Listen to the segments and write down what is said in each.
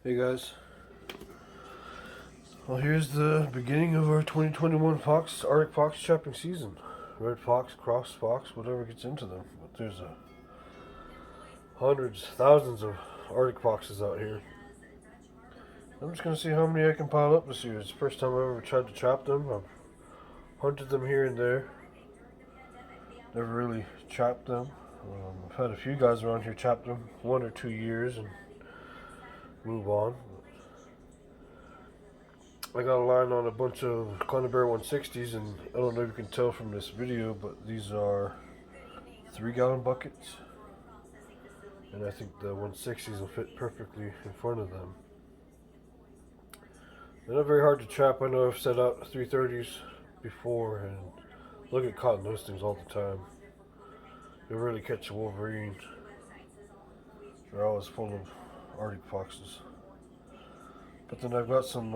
Hey guys, well here's the beginning of our 2021 Arctic fox trapping season. Red fox, cross fox, whatever gets into them. But there's hundreds, thousands of Arctic foxes out here. I'm just going to see how many I can pile up this year. It's the first time I've ever tried to trap them. I've hunted them here and there. Never really trapped them. I've had a few guys around here trap them 1 or 2 years and move on. I got a line on a bunch of Bear 160s, and I don't know if you can tell from this video, but these are 3-gallon buckets, and I think the 160s will fit perfectly in front of them. They're not very hard to trap. I know I've set out 330s before, and look at caught in those things all the time. You'll really catch a wolverine. They're always full of Arctic foxes. But then I've got some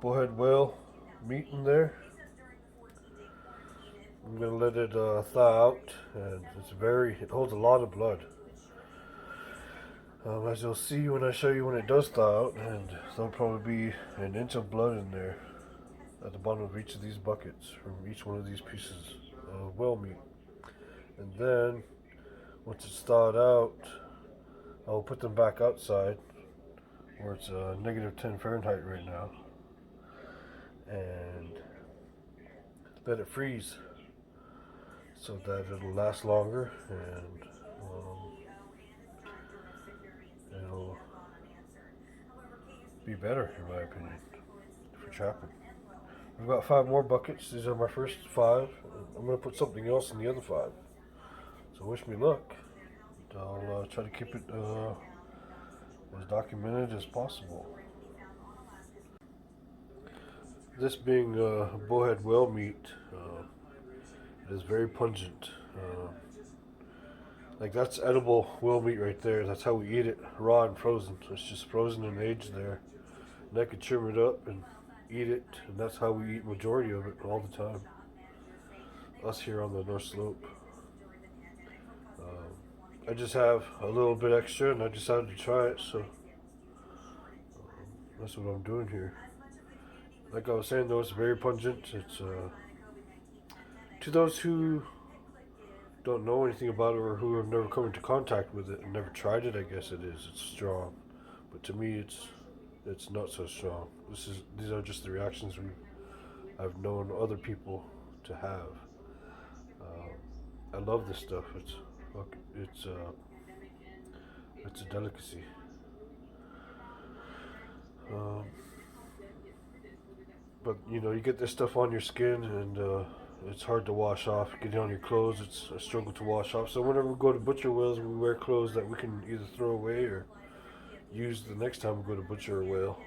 bullhead whale meat in there. I'm gonna let it thaw out, and it holds a lot of blood. As you'll see when I show you when it does thaw out, and there'll probably be an inch of blood in there at the bottom of each of these buckets from each one of these pieces of whale meat. And then once it's thawed out, I'll put them back outside where it's -10 Fahrenheit right now, and let it freeze so that it'll last longer, and it'll be better in my opinion for trapping. I've got 5 more buckets. These are my first 5. I'm going to put something else in the other 5. So wish me luck. I'll try to keep it as documented as possible. This being bullhead whale meat, it is very pungent. Like that's edible whale meat right there. That's how we eat it, raw and frozen. So it's just frozen and aged there. And I could trim it up and eat it, and that's how we eat majority of it all the time. Us here on the North Slope. I just have a little bit extra, and I decided to try it, so that's what I'm doing here. Like I was saying though, it's very pungent. It's to those who don't know anything about it or who have never come into contact with it and never tried it, I guess it's strong. But to me, it's not so strong. These are just the reactions I've known other people to have. I love this stuff. It's a delicacy. But you know, you get this stuff on your skin, and it's hard to wash off. Get it on your clothes, it's a struggle to wash off. So whenever we go to butcher whales, we wear clothes that we can either throw away or use the next time we go to butcher a whale.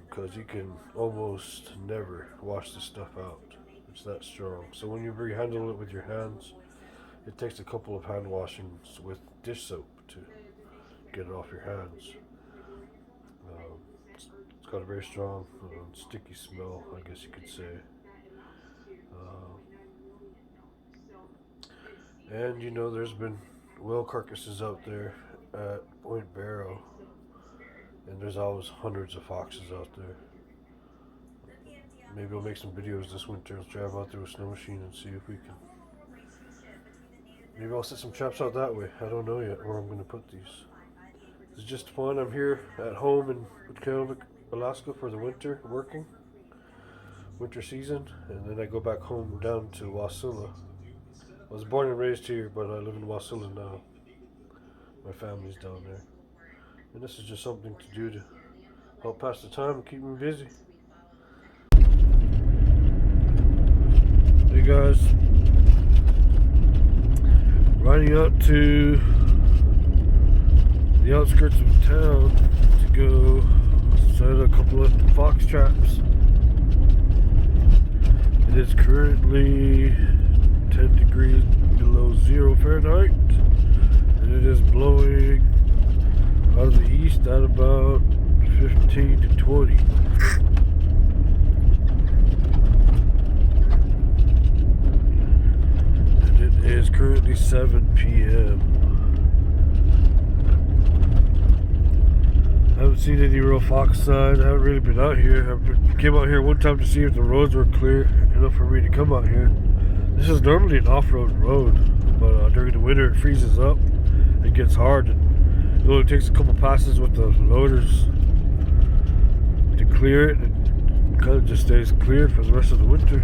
Because you can almost never wash this stuff out. It's that strong. So when you handle it with your hands, it takes a couple of hand washings with dish soap to get it off your hands. It's got a very strong sticky smell, I guess you could say. And you know, there's been whale carcasses out there at Point Barrow, and there's always hundreds of foxes out there. Maybe I'll make some videos this winter. I'll drive out there with a snow machine and see if we can. Maybe I'll set some traps out that way. I don't know yet where I'm going to put these. It's just fun. I'm here at home in Utqiagvik, Alaska for the winter, working. Winter season, and then I go back home down to Wasilla. I was born and raised here, but I live in Wasilla now. My family's down there. And this is just something to do to help pass the time and keep me busy. Hey guys, riding out to the outskirts of town to go set a couple of fox traps. It is currently 10 degrees below 0 Fahrenheit, and it is blowing out of the east at about 15 to 20. And it is currently 7 p.m. I haven't seen any real fox sign. I haven't really been out here. I came out here one time to see if the roads were clear enough for me to come out here. This is normally an off-road road, but during the winter it freezes up. It gets hard. It only takes a couple passes with the loaders to clear it. It kind of just stays clear for the rest of the winter.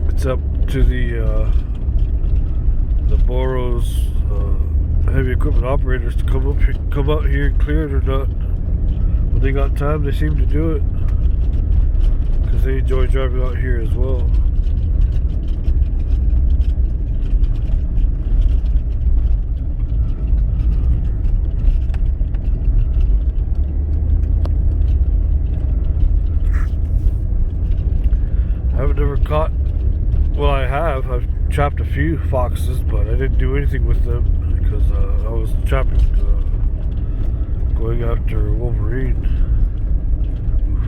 It's up to the Boros heavy equipment operators to come out here and clear it or not. When they got time, they seem to do it because they enjoy driving out here as well. I've never caught, well, I've trapped a few foxes, but I didn't do anything with them because I was trapping, going after Wolverine. Oof.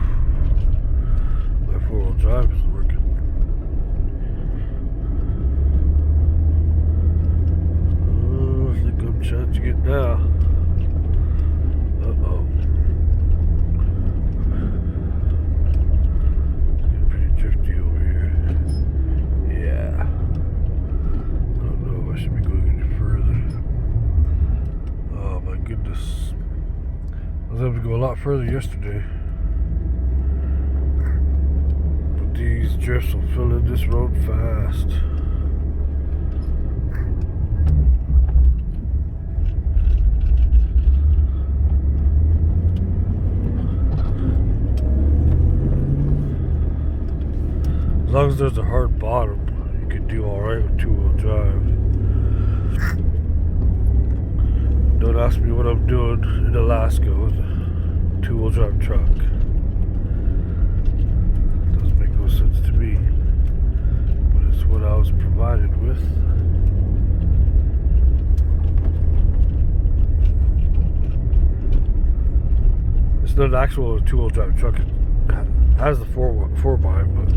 My four-wheel drive isn't working. Oh, I think I'm charging it now. Uh-oh. Drifty over here. Yeah. I don't know if I should be going any further. Oh my goodness. I was able to go a lot further yesterday. But these drifts will fill in this road fast. As long as there's a hard bottom, you can do alright with two-wheel drive. Don't ask me what I'm doing in Alaska with a two-wheel drive truck. Doesn't make no sense to me, but it's what I was provided with. It's not an actual two-wheel drive truck. It has the 4x, but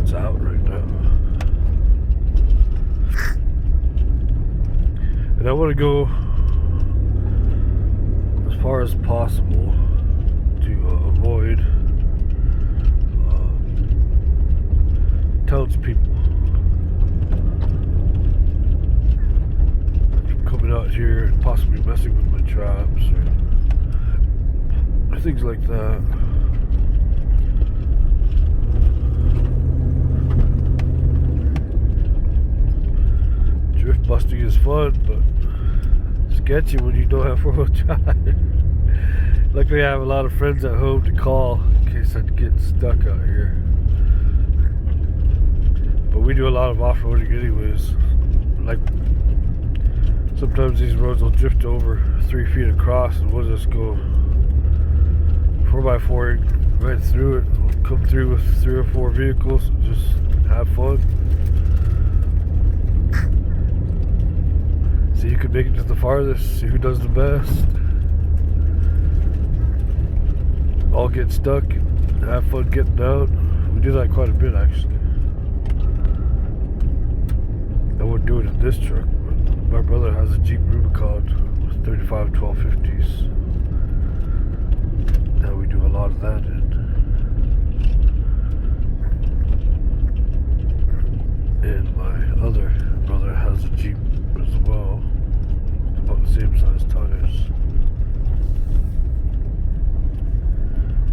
it's out right now. And I want to go as far as possible to avoid townspeople from coming out here and possibly messing with my traps or things like that. Drift busting is fun, but sketchy when you don't have four-wheel drive. Luckily, I have a lot of friends at home to call in case I'd get stuck out here. But we do a lot of off-roading anyways. Like, sometimes these roads will drift over 3 feet across and we'll just go 4x4 right through it. We'll come through with 3 or 4 vehicles and just have fun. See who can make it to the farthest, see who does the best. All get stuck and have fun getting out. We do that quite a bit actually. I wouldn't do it in this truck, but my brother has a Jeep Rubicon with 35 1250s. Now we do a lot of that in. And my other brother has a Jeep as well, about the same size tires.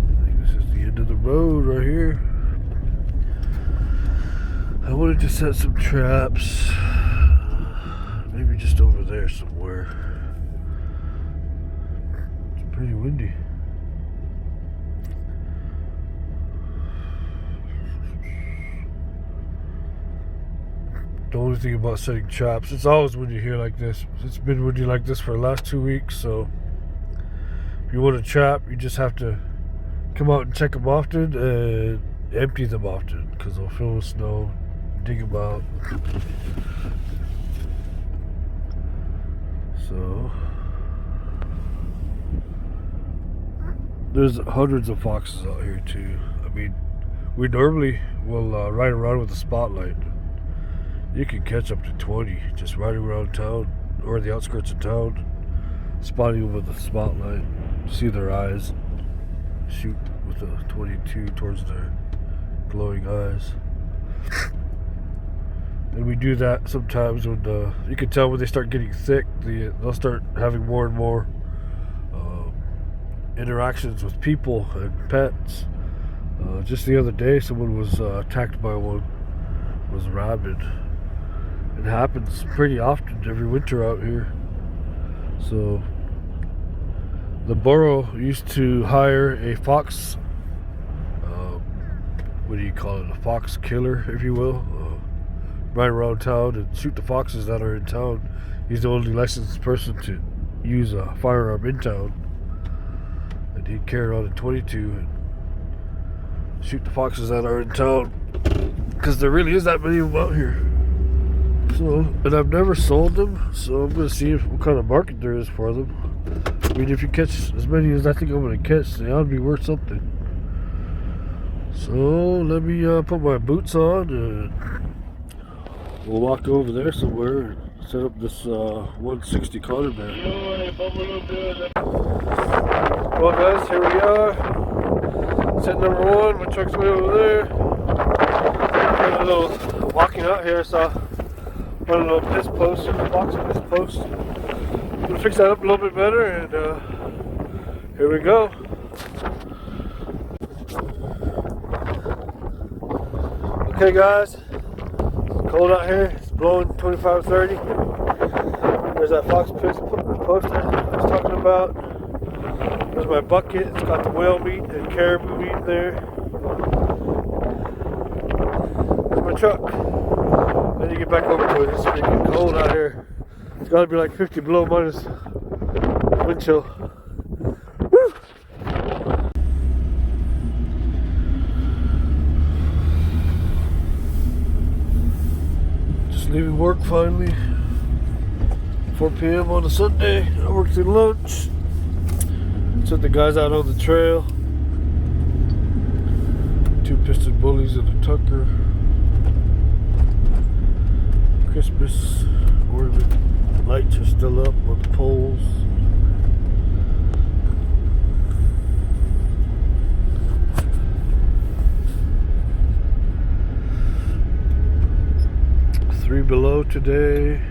I think this is the end of the road right here. I wanted to set some traps, maybe just over there somewhere. It's pretty windy. The only thing about setting traps, it's always windy here like this. It's been windy like this for the last 2 weeks, so if you want to trap, you just have to come out and check them often and empty them often, because they'll fill with snow. Dig them out. So there's hundreds of foxes out here too. I mean, we normally will ride around with a spotlight. You can catch up to 20 just riding around town or the outskirts of town. spotting them with a spotlight, see their eyes, shoot with a 22 towards their glowing eyes. And we do that sometimes when you can tell when they start getting thick, they'll start having more and more interactions with people and pets. Just the other day, someone was attacked by one. It was rabid. It happens pretty often every winter out here. So the borough used to hire a fox, what do you call it, a fox killer, if you will, ride around town and shoot the foxes that are in town. He's the only licensed person to use a firearm in town, and he'd carry around a 22 and shoot the foxes that are in town, because there really is that many of them out here. So, and I've never sold them, so I'm going to see what kind of market there is for them. I mean, if you catch as many as I think I'm going to catch, they ought to be worth something. So let me put my boots on and we'll walk over there somewhere and set up this 160 Conner band. Well guys, here we are. Set number 1, my truck's way over there. A little walking out here, so one little piss post, a box of piss posts. I'm gonna fix that up a little bit better, and here we go. Okay guys, it's cold out here. It's blowing 25, 30. There's that fox piss post I was talking about. There's my bucket. It's got the whale meat and caribou meat in there. There's my truck. Then you get back over to it. It's freaking cold out here. It's got to be like 50 below minus wind chill. Woo! Just leaving work finally. 4 p.m. on a Sunday. I worked through lunch. Sent the guys out on the trail. 2 piston bullies and a tucker. Christmas ornament lights are still up on the poles. Three below today.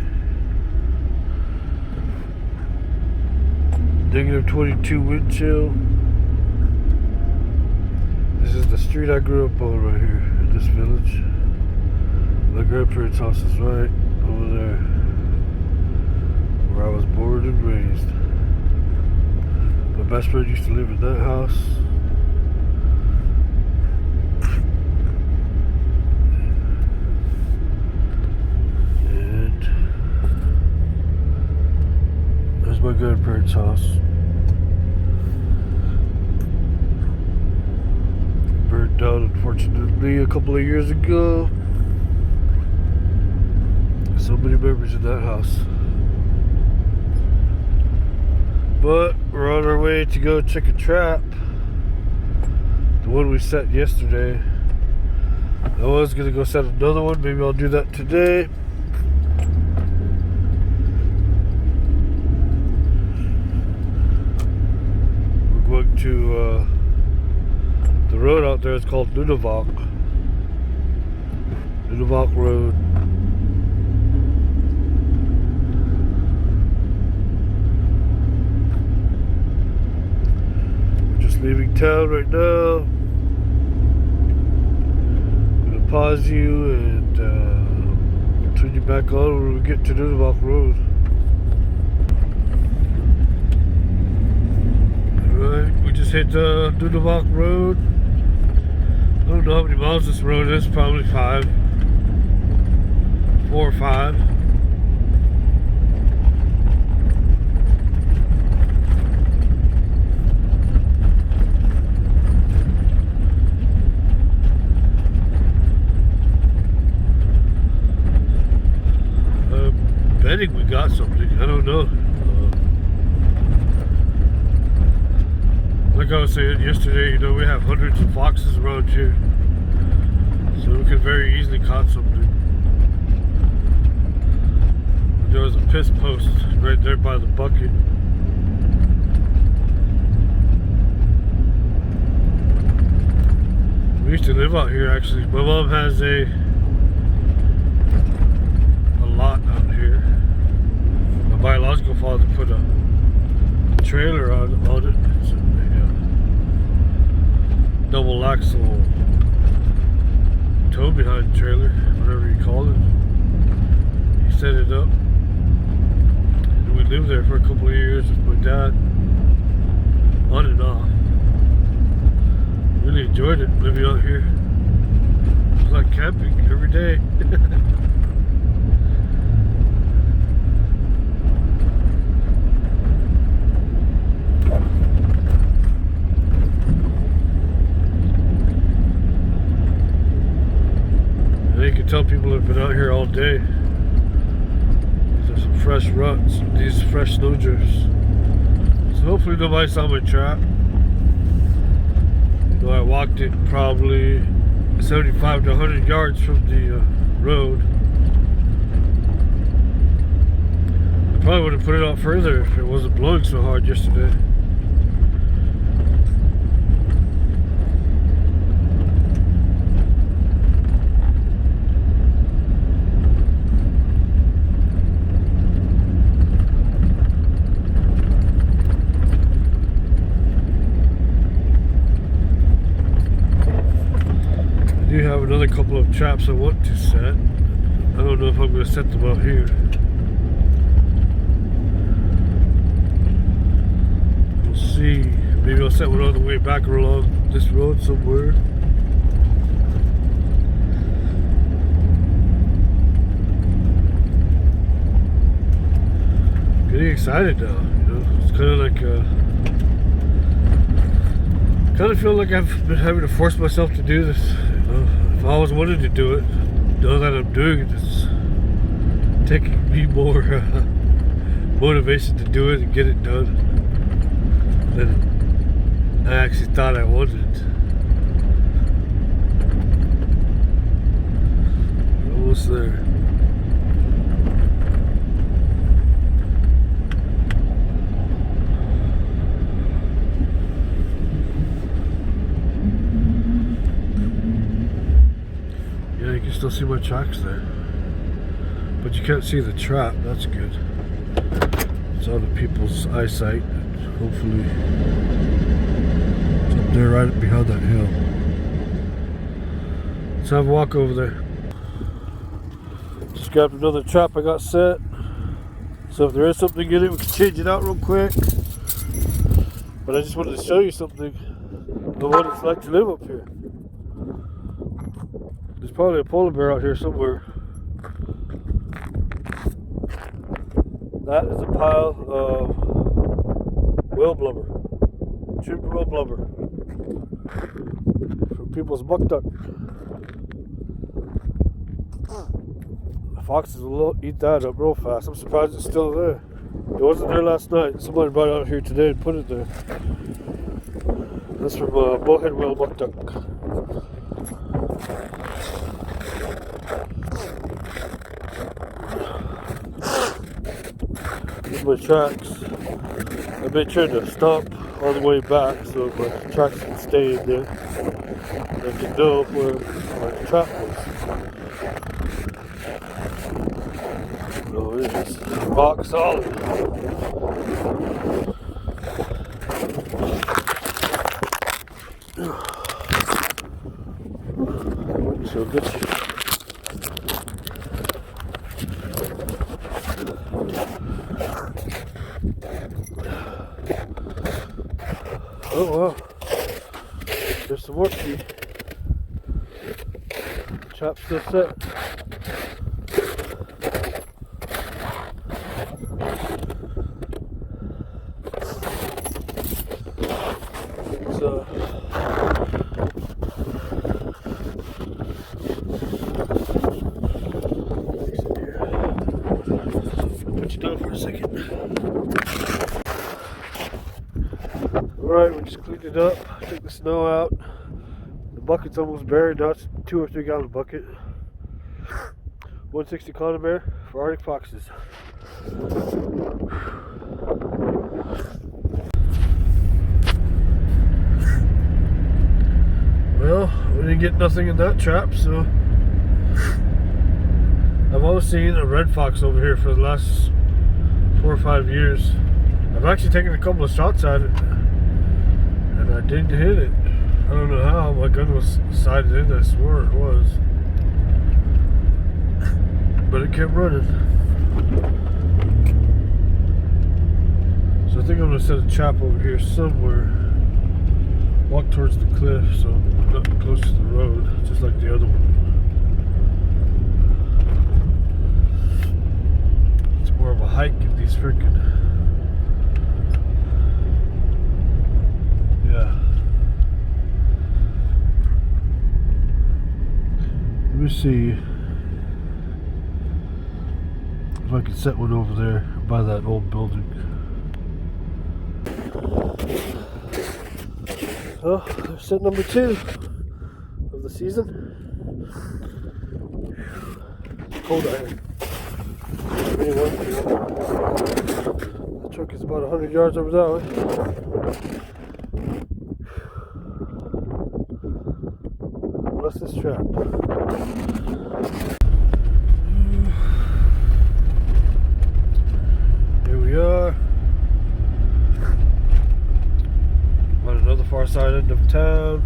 Negative 22 wind chill. This is the street I grew up on right here in this village. My grandparents' house is right over there, where I was born and raised. My best friend used to live in that house. And there's my grandparents' house. Burned down, unfortunately, a couple of years ago. So many memories in that house. But we're on our way to go check a trap. The one we set yesterday. I was gonna go set another one. Maybe I'll do that today. We're going to the road out there is called Utqiagvik. Utqiagvik Road. Leaving town right now. I'm gonna pause you and turn you back on when we get to Utqiagvik Road. Alright, we just hit Utqiagvik Road. I don't know how many miles this road is, probably 4 or 5. I think we got something. I don't know. Like I was saying yesterday, you know, we have hundreds of foxes around here, so we could very easily caught something. There was a piss post right there by the bucket. We used to live out here actually. My mom has a lot out here. My biological father put a trailer on it. It's a double axle tow behind trailer, whatever you call it. He set it up. And we lived there for a couple of years with my dad, on and off. Really enjoyed it living out here. It was like camping every day. You can tell people have been out here all day. There's some fresh ruts, these fresh snow drifts. So hopefully nobody saw my trap. You know, I walked it probably 75 to 100 yards from the road. I probably would have put it out further if it wasn't blowing so hard yesterday. I do have another couple of traps I want to set. I don't know if I'm going to set them out here. We'll see. Maybe I'll set one on the way back along this road somewhere. Getting excited now, you know. It's kind of like kind of feel like I've been having to force myself to do this. If I always wanted to do it, now that I'm doing it, it's taking me more motivation to do it and get it done than I actually thought I wanted. We're almost there. Yeah, you can still see my tracks there. But you can't see the trap, that's good. It's out of people's eyesight. Hopefully it's up there right behind that hill. Let's have a walk over there. Just grabbed another trap I got set. So if there is something in it, we can change it out real quick. But I just wanted to show you something of what it's like to live up here. There's probably a polar bear out here somewhere. That is a pile of whale blubber, trimmed whale blubber from people's buck duck. The foxes will eat that up real fast. I'm surprised it's still there. It wasn't there last night. Somebody brought it out here today and put it there. That's from bowhead whale buck duck. My tracks. I made sure to stop on the way back so my tracks can stay in there. I can know where my trap was. No, it's just rock solid. So good. Oh wow, there's some work to do. Trap's still set. So put you down for a second. Alright, we just cleaned it up, took the snow out. The bucket's almost buried, now it's a 2 or 3 gallon bucket. 160 Connemare for Arctic foxes. Well, we didn't get nothing in that trap, so I've always seen a red fox over here for the last 4 or 5 years. I've actually taken a couple of shots at it, and I didn't hit it. I don't know how. My gun was sighted in. I swore it was, but it kept running. So I think I'm gonna set a trap over here somewhere. Walk towards the cliff, so I'm not close to the road, just like the other one. It's more of a hike in these freaking. Yeah. Let me see if I can set one over there by that old building. Oh, there's set number 2 of the season. It's cold out here. The truck is about 100 yards over that way. What's this trap? Here we are. On another far side end of town.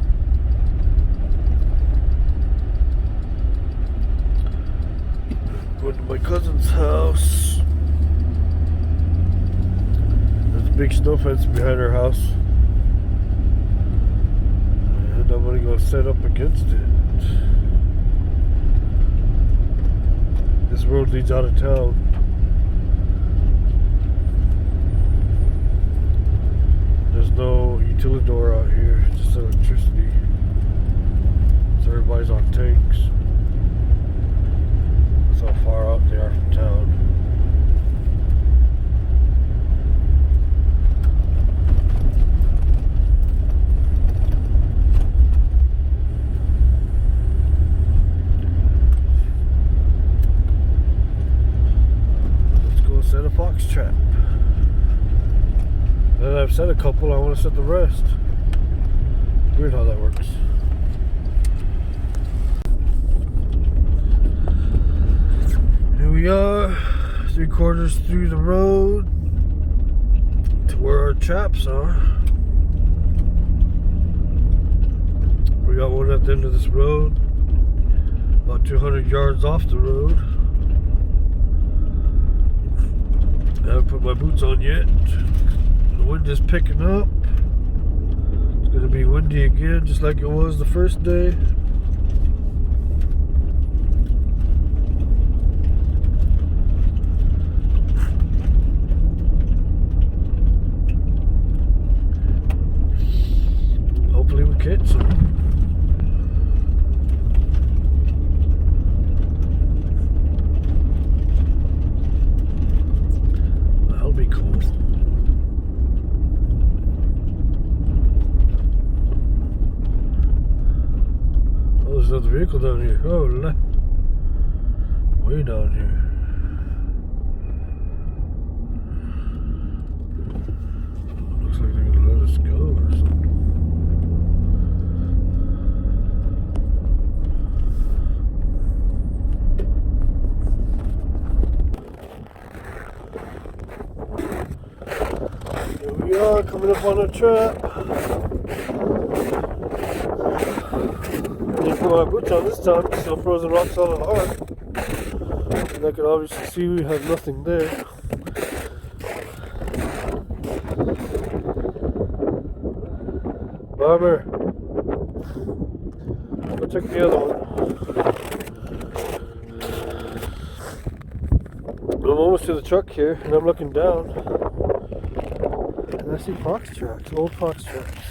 Going to my cousin's house. There's a big snow fence behind our house, and I'm gonna go set up against it. This road leads out of town. There's no utilidor out here, just electricity. So everybody's on tanks. That's how far out they are from town. Let's go set a fox trap. And I've set a couple, I want to set the rest. Weird how that works. Here we are, 3/4 through the road to where our traps are. We got one at the end of this road, about 200 yards off the road. I haven't put my boots on yet. The wind is picking up. It's going to be windy again, just like it was the first day. Hopefully we catch some. That'll be cool. There's another vehicle down here. Oh, way down here. Looks like they're gonna let us go or something. Here we are, coming up on a trap. I put my boots on this time because I'm frozen rock solid hard. And I can obviously see we have nothing there. Bummer. Go check the other one. I'm almost to the truck here and I'm looking down. And I see fox tracks, old fox tracks.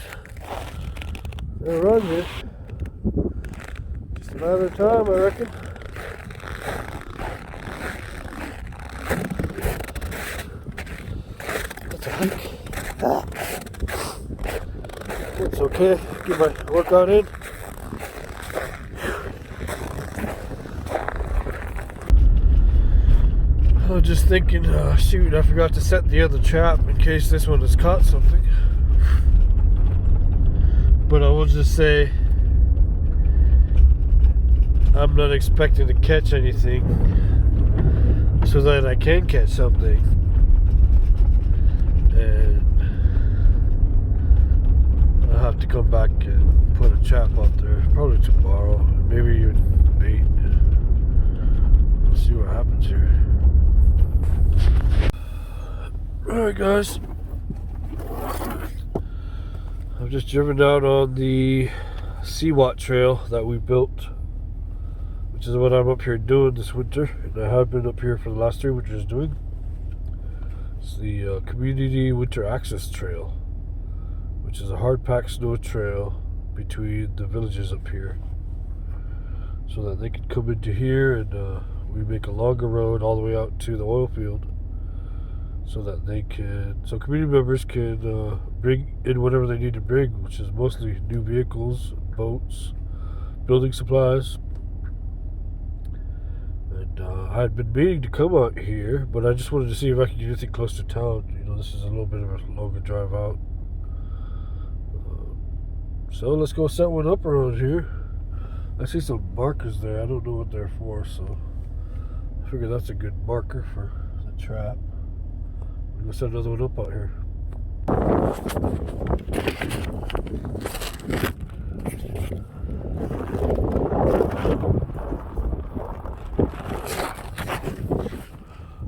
They're around here. Just a matter of time, I reckon. That's a hike. It's okay. Get my workout in. I was just thinking, shoot, I forgot to set the other trap in case this one has caught something. But I will just say, I'm not expecting to catch anything, so that I can catch something. And I'll have to come back and put a trap out there probably tomorrow, maybe even bait. We'll see what happens here. Alright guys, I've just driven out on the Seawat trail that we built, which is what I'm up here doing this winter, and I have been up here for the last 3 winters doing. It's the Community Winter Access Trail, which is a hard packed snow trail between the villages up here, so that they can come into here, and we make a longer road all the way out to the oil field, so that so community members can bring in whatever they need to bring, which is mostly new vehicles, boats, building supplies. And I had been meaning to come out here, but I just wanted to see if I could get anything close to town. You know, this is a little bit of a longer drive out. So let's go set one up around here. I see some markers there. I don't know what they're for, so I figure that's a good marker for the trap. We're gonna set another one up out here.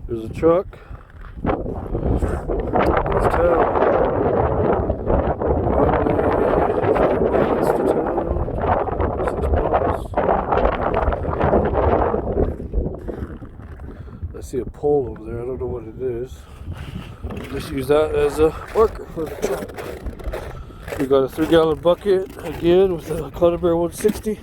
There's a truck. There's town. I see a pole over there. I don't know what it is. Just use that as a marker for the truck. We got a 3-gallon bucket again with a Cloudbear 160.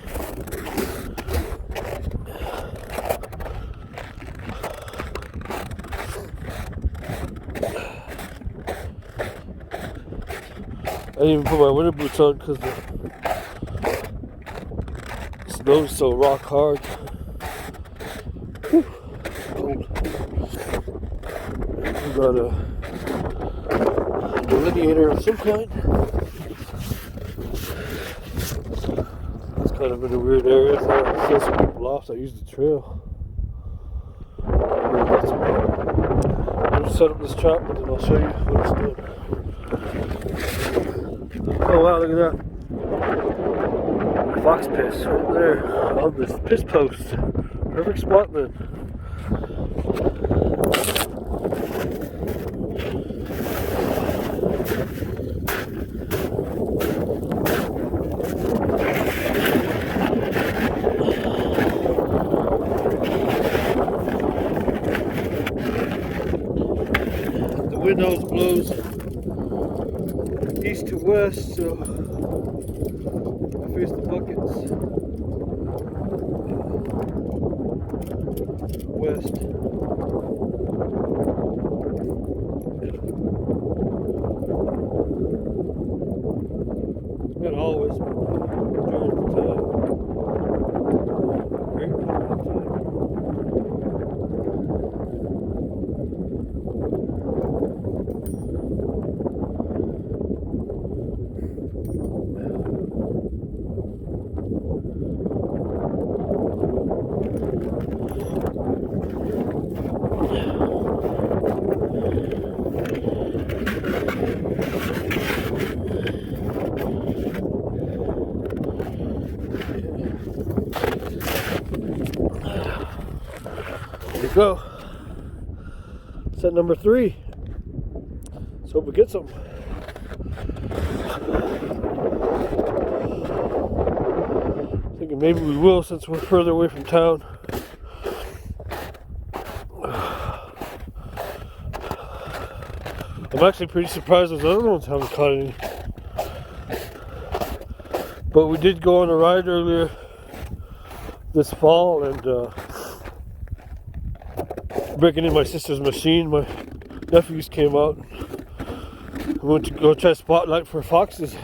I didn't even put my winter boots on because the snow's so rock hard. Whew. Cold. We got a delineator of some kind. It's kind of in a weird area. I thought I'd kill some people off that use the trail. I'll just set up this trap and then I'll show you what it's doing. Oh wow, look at that. Fox piss right there on this piss post. Perfect spot then. The wind always blows east to west, so I face the buckets west. Not always, but during the time. Great part of the time. There you go. Set number 3. Let's hope we get some. Thinking maybe we will since we're further away from town. I'm actually pretty surprised those other ones haven't caught any. But we did go on a ride earlier this fall and breaking in my sister's machine. My nephews came out. We went to go try spotlight for foxes.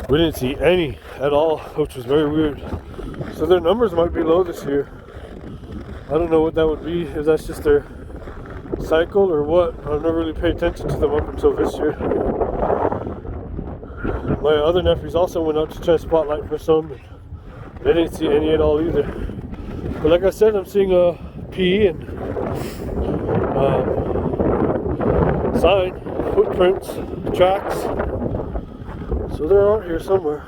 We didn't see any at all, which was very weird. So their numbers might be low this year. I don't know what that would be, if that's just their cycle or what. I've never really paid attention to them up until this year. My other nephews also went out to try spotlight for some. They didn't see any at all either. But like I said, I'm seeing a P and sign, footprints, tracks. So they're out here somewhere.